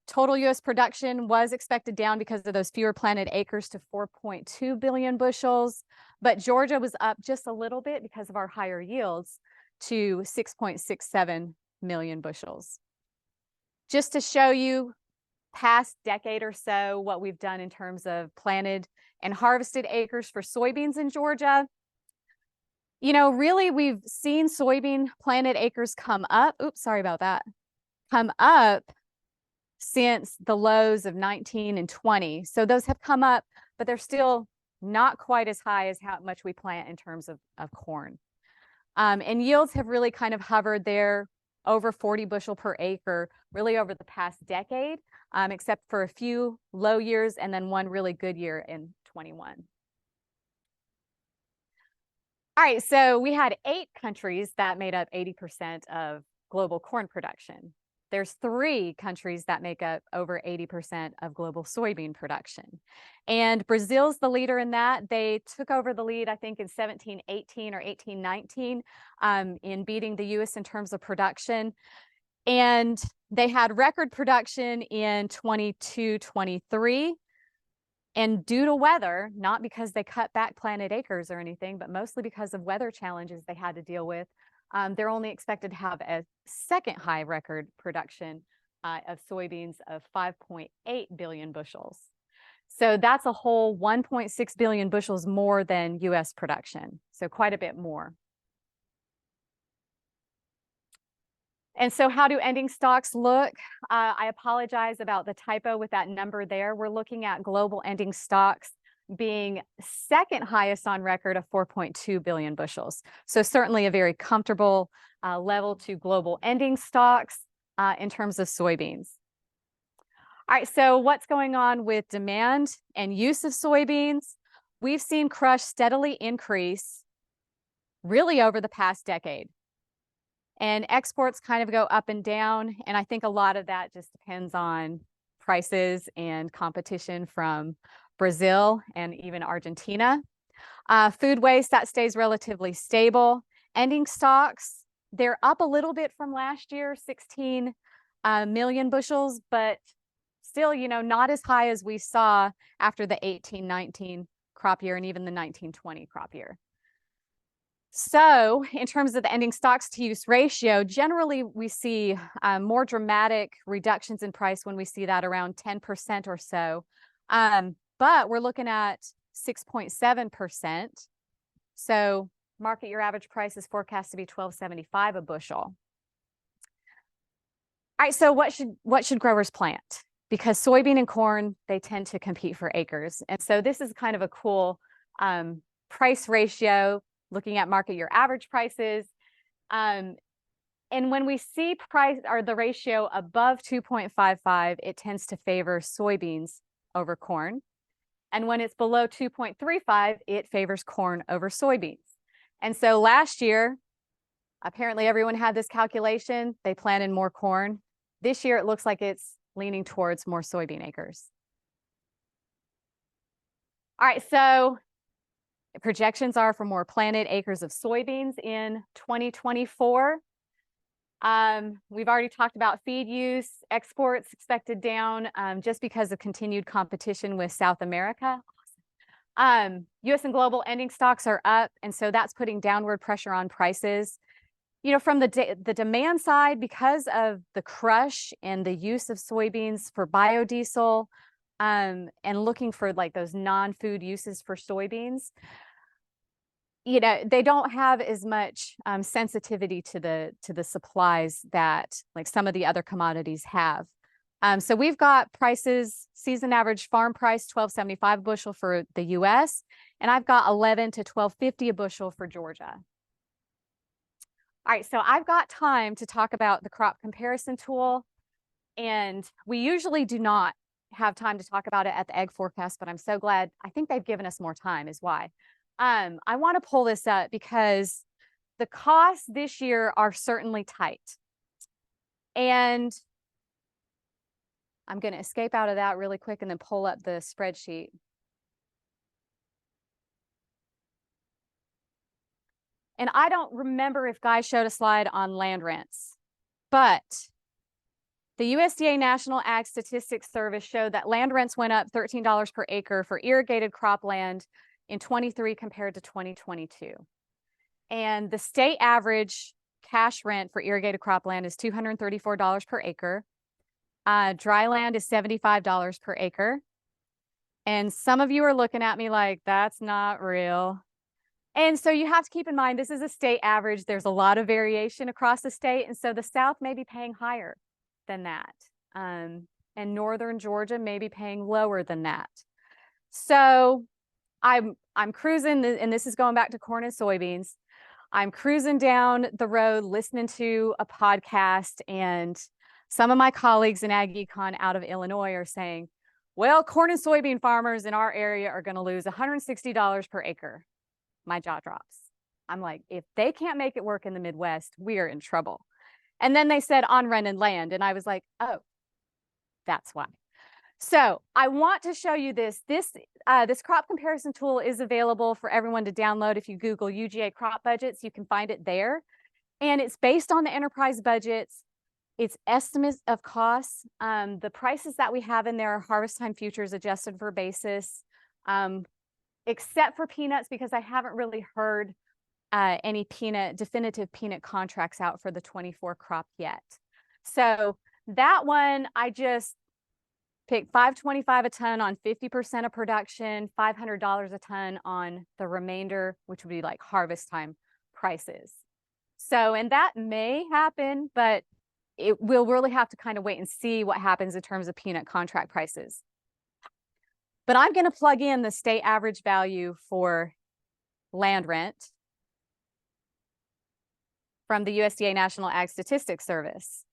[SPEAKER 5] Total US production was expected down because of those fewer planted acres to 4.2 billion bushels, but Georgia was up just a little bit because of our higher yields to 6.67 million bushels. Just to show you past decade or so what we've done in terms of planted and harvested acres for soybeans in Georgia. You know, really, we've seen soybean planted acres come up. Oops, sorry about that. Come up since the lows of 19 and 20. So those have come up, but they're still not quite as high as how much we plant in terms of corn. And yields have really kind of hovered there over 40 bushel per acre, really over the past decade, except for a few low years and then one really good year in 21. All right, so we had 8 countries that made up 80% of global corn production. There's 3 countries that make up over 80% of global soybean production. And Brazil's the leader in that. They took over the lead, I think, in 1718 or 1819 in beating the US in terms of production. And they had record production in 22-23. And due to weather, not because they cut back planted acres or anything, but mostly because of weather challenges they had to deal with, they're only expected to have a second high record production of soybeans of 5.8 billion bushels. So that's a whole 1.6 billion bushels more than US production. So quite a bit more. And so how do ending stocks look? I apologize about the typo with that number there. We're looking at global ending stocks being second highest on record of 4.2 billion bushels. So certainly a very comfortable level to global ending stocks in terms of soybeans. All right, so what's going on with demand and use of soybeans? We've seen crush steadily increase really over the past decade. And exports kind of go up and down. And I think a lot of that just depends on prices and competition from Brazil and even Argentina. Food waste, that stays relatively stable. Ending stocks, they're up a little bit from last year, 16 million bushels, but still, you know, not as high as we saw after the 18-19 crop year and even the 19-20 crop year. So in terms of the ending stocks to use ratio, generally we see more dramatic reductions in price when we see that around 10% or so. But we're looking at 6.7%. So market year average price is forecast to be $12.75 a bushel. All right, so what should growers plant? Because soybean and corn, they tend to compete for acres. And so this is kind of a cool price ratio, looking at market year average prices. And when we see price or the ratio above 2.55, it tends to favor soybeans over corn. And when it's below 2.35, it favors corn over soybeans. And so last year, apparently everyone had this calculation. They planted more corn. This year, it looks like it's leaning towards more soybean acres. All right, so projections are for more planted acres of soybeans in 2024. We've already talked about feed use, exports expected down just because of continued competition with South America. US and global ending stocks are up, and so that's putting downward pressure on prices. You know, from the demand side, because of the crush and the use of soybeans for biodiesel, and looking for like those non-food uses for soybeans, you know, they don't have as much sensitivity to the supplies that like some of the other commodities have. So we've got prices, season average farm price, $12.75 a bushel for the US, and I've got $11 to $12.50 a bushel for Georgia. All right, so I've got time to talk about the crop comparison tool, and we usually do not have time to talk about it at the egg forecast, but I'm so glad. I think they've given us more time is why. I want to pull this up because the costs this year are certainly tight. And I'm going to escape out of that really quick and then pull up the spreadsheet. And I don't remember if Guy showed a slide on land rents, but the USDA National Ag Statistics Service showed that land rents went up $13 per acre for irrigated cropland in 23 compared to 2022. And the state average cash rent for irrigated cropland is $234 per acre. Dry land is $75 per acre. And some of you are looking at me like, that's not real. And so you have to keep in mind, this is a state average. There's a lot of variation across the state. And so the South may be paying higher than that. And Northern Georgia may be paying lower than that. So I'm cruising, and this is going back to corn and soybeans. I'm cruising down the road, listening to a podcast, and some of my colleagues in Ag Econ out of Illinois are saying, well, corn and soybean farmers in our area are going to lose $160 per acre. My jaw drops. I'm like, if they can't make it work in the Midwest, we are in trouble. And then they said on rented land, and I was like, oh, that's why. So I want to show you this. This crop comparison tool is available for everyone to download. If you Google UGA crop budgets, you can find it there. And it's based on the enterprise budgets. It's estimates of costs. The prices that we have in there are harvest time futures adjusted for basis, except for peanuts, because I haven't really heard any definitive peanut contracts out for the 24 crop yet. So that one, I just picked $5.25 a ton on 50% of production, $500 a ton on the remainder, which would be like harvest time prices. So, and that may happen, but we'll really have to kind of wait and see what happens in terms of peanut contract prices. But I'm going to plug in the state average value for land rent from the USDA National Ag Statistics Service.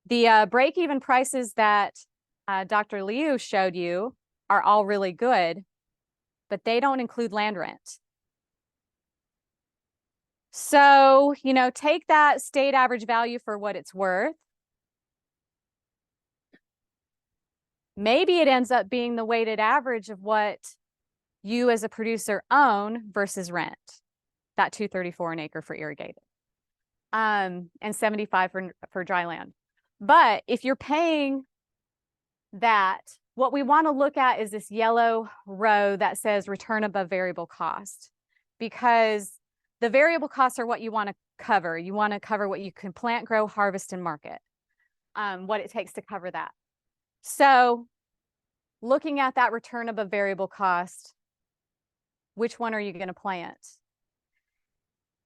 [SPEAKER 5] The break-even prices that Dr. Liu showed you are all really good, but they don't include land rent. So, you know, take that state average value for what it's worth. Maybe it ends up being the weighted average of what you as a producer own versus rent, that $234 an acre for irrigated, and $75 for dry land. But if you're paying that, what we want to look at is this yellow row that says return above variable cost, because the variable costs are what you want to cover. You want to cover what you can plant, grow, harvest, and market, what it takes to cover that. So looking at that return above variable cost, which one are you going to plant?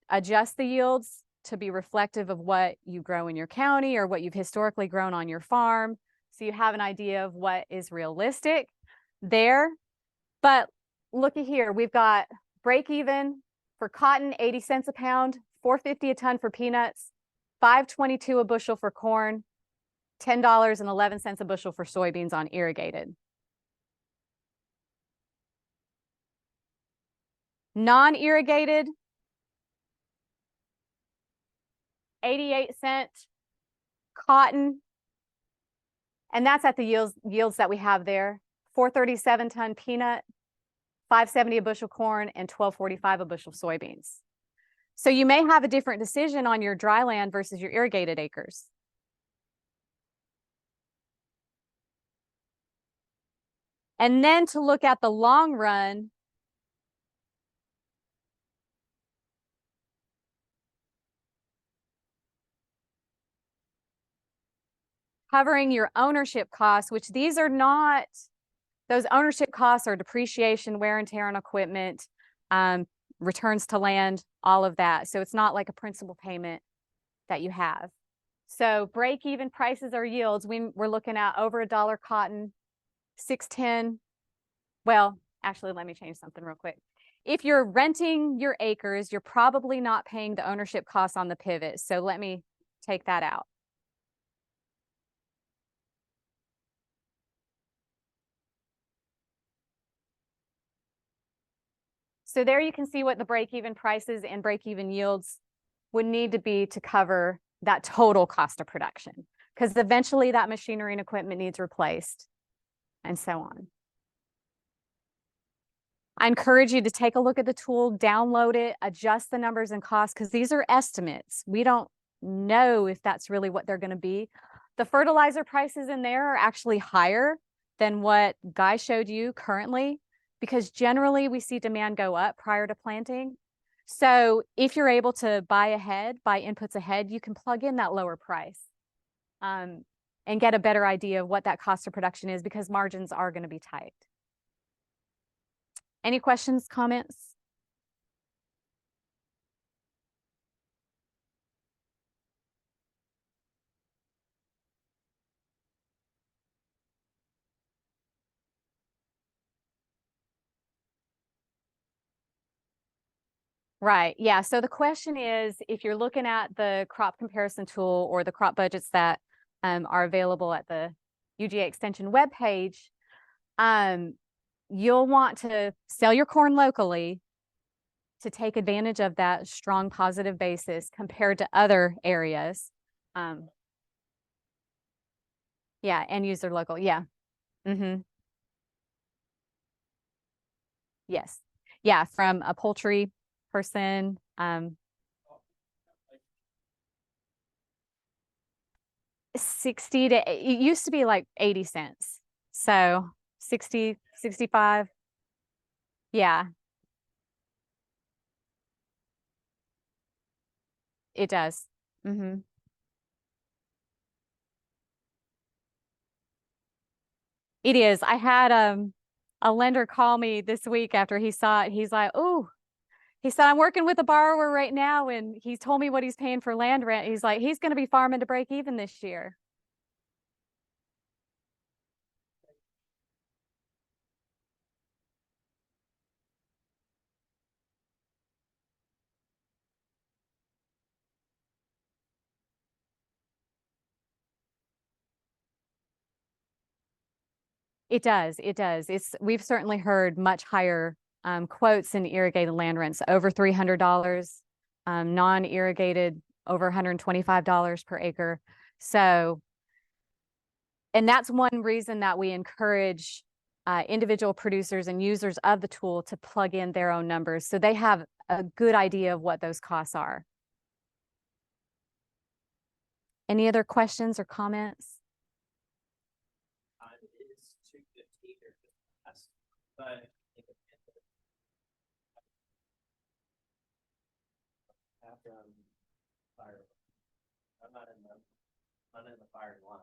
[SPEAKER 5] Adjust the yields to be reflective of what you grow in your county or what you've historically grown on your farm, so you have an idea of what is realistic there. But looky here, we've got break even for cotton, 80 cents a pound, $4.50 a ton for peanuts, $5.22 a bushel for corn, $10.11 a bushel for soybeans on irrigated. Non-irrigated, 88 cent cotton, and that's at the yields that we have there. 437 ton peanut, 570 a bushel corn, and 1245 a bushel soybeans. So you may have a different decision on your dry land versus your irrigated acres. And then to look at the long run, covering your ownership costs, which these are not, those ownership costs are depreciation, wear and tear on equipment, returns to land, all of that. So it's not like a principal payment that you have. So break-even prices or yields, we're looking at over $1 cotton, 610. Well, actually, let me change something real quick. If you're renting your acres, you're probably not paying the ownership costs on the pivot. So let me take that out. So there you can see what the break-even prices and break-even yields would need to be to cover that total cost of production, because eventually that machinery and equipment needs replaced and so on. I encourage you to take a look at the tool, download it, adjust the numbers and costs, because these are estimates. We don't know if that's really what they're going to be. The fertilizer prices in there are actually higher than what Guy showed you currently, because generally we see demand go up prior to planting. So if you're able to buy inputs ahead, you can plug in that lower price and get a better idea of what that cost of production is, because margins are going to be tight. Any questions, comments? Right. Yeah. So the question is, if you're looking at the crop comparison tool or the crop budgets that are available at the UGA Extension webpage, you'll want to sell your corn locally to take advantage of that strong positive basis compared to other areas. Yeah, and use their local. Yeah. Yes. Yeah, from a poultry person. 60 to, it used to be like 80 cents. So 60, 65. Yeah, it does. It is. I had a lender call me this week after he saw it. He's like, oh, he said, I'm working with a borrower right now, and he's told me what he's paying for land rent. He's like, he's going to be farming to break even this year. It does. It does. We've certainly heard much higher quotes in irrigated land rents, over $300, non-irrigated over $125 per acre. So, and that's one reason that we encourage individual producers and users of the tool to plug in their own numbers, so they have a good idea of what those costs are. Any other questions or comments?
[SPEAKER 1] It is 2:15 or just past, but after I'm fired, I'm not in the firing line.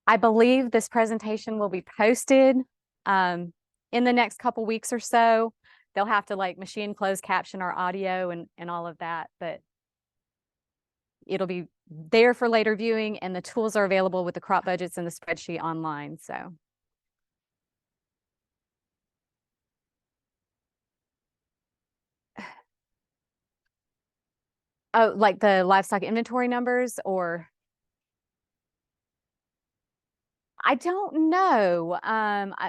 [SPEAKER 5] I believe this presentation will be posted in the next couple weeks or so. They'll have to like machine closed caption our audio and all of that, but it'll be there for later viewing, and the tools are available with the crop budgets and the spreadsheet online. So. Oh, like the livestock inventory numbers, or? I don't know.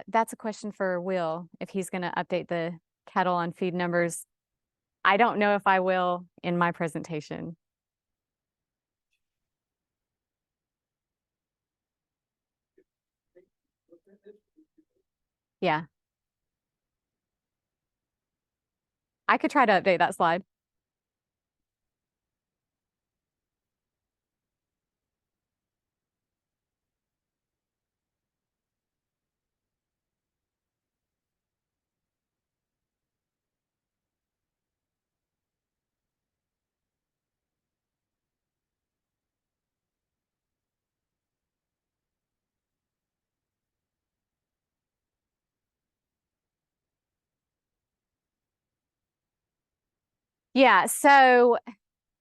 [SPEAKER 5] That's a question for Will, if he's going to update the cattle on feed numbers. I don't know if I will in my presentation. Yeah. I could try to update that slide. Yeah, so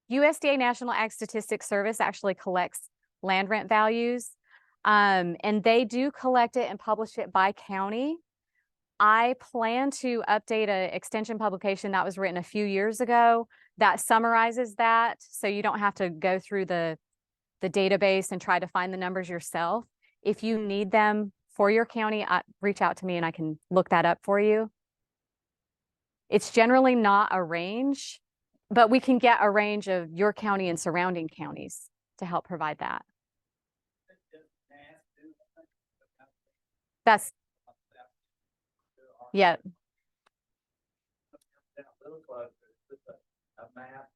[SPEAKER 5] USDA National Ag Statistics Service actually collects land rent values, and they do collect it and publish it by county. I plan to update an extension publication that was written a few years ago that summarizes that, so you don't have to go through the database and try to find the numbers yourself. If you need them for your county, reach out to me and I can look that up for you. It's generally not a range, but we can get a range of your county and surrounding counties to help provide that. That's, yeah.
[SPEAKER 6] A map,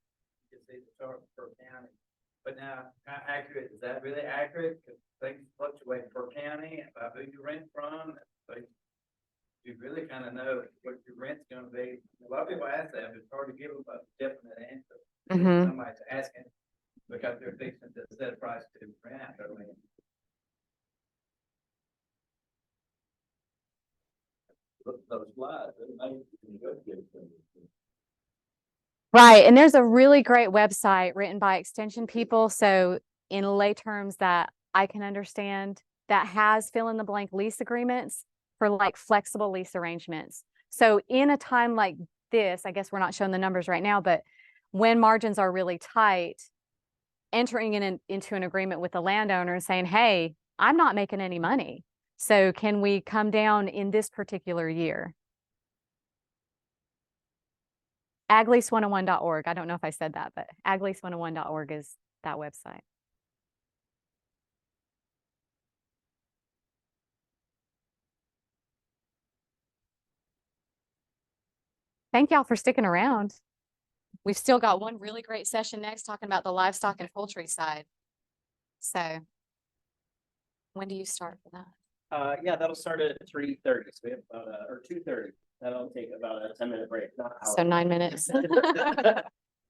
[SPEAKER 6] you can see the chart per county. But now, how accurate, is that really accurate? Because things fluctuate per county, about who you rent from. So you really kind of know what your rent's gonna be. A lot of people ask that, but it's hard to give them a definite answer.
[SPEAKER 5] Mhm.
[SPEAKER 6] Somebody's asking because they're fixing to set a price to rent. Those slides,
[SPEAKER 5] Right. And there's a really great website written by extension people. So in lay terms that I can understand, that has fill in the blank lease agreements for like flexible lease arrangements. So in a time like this, I guess we're not showing the numbers right now, but when margins are really tight, entering into an agreement with the landowner and saying, hey, I'm not making any money. So can we come down in this particular year? aglease101.org. I don't know if I said that, but aglease101.org is that website. Thank y'all for sticking around. We've still got one really great session next talking about the livestock and poultry side. So when do you start for that?
[SPEAKER 1] Yeah, that'll start at 3:30. So we have about or 2:30. That'll take about a 10-minute break. Not
[SPEAKER 5] So 9 minutes.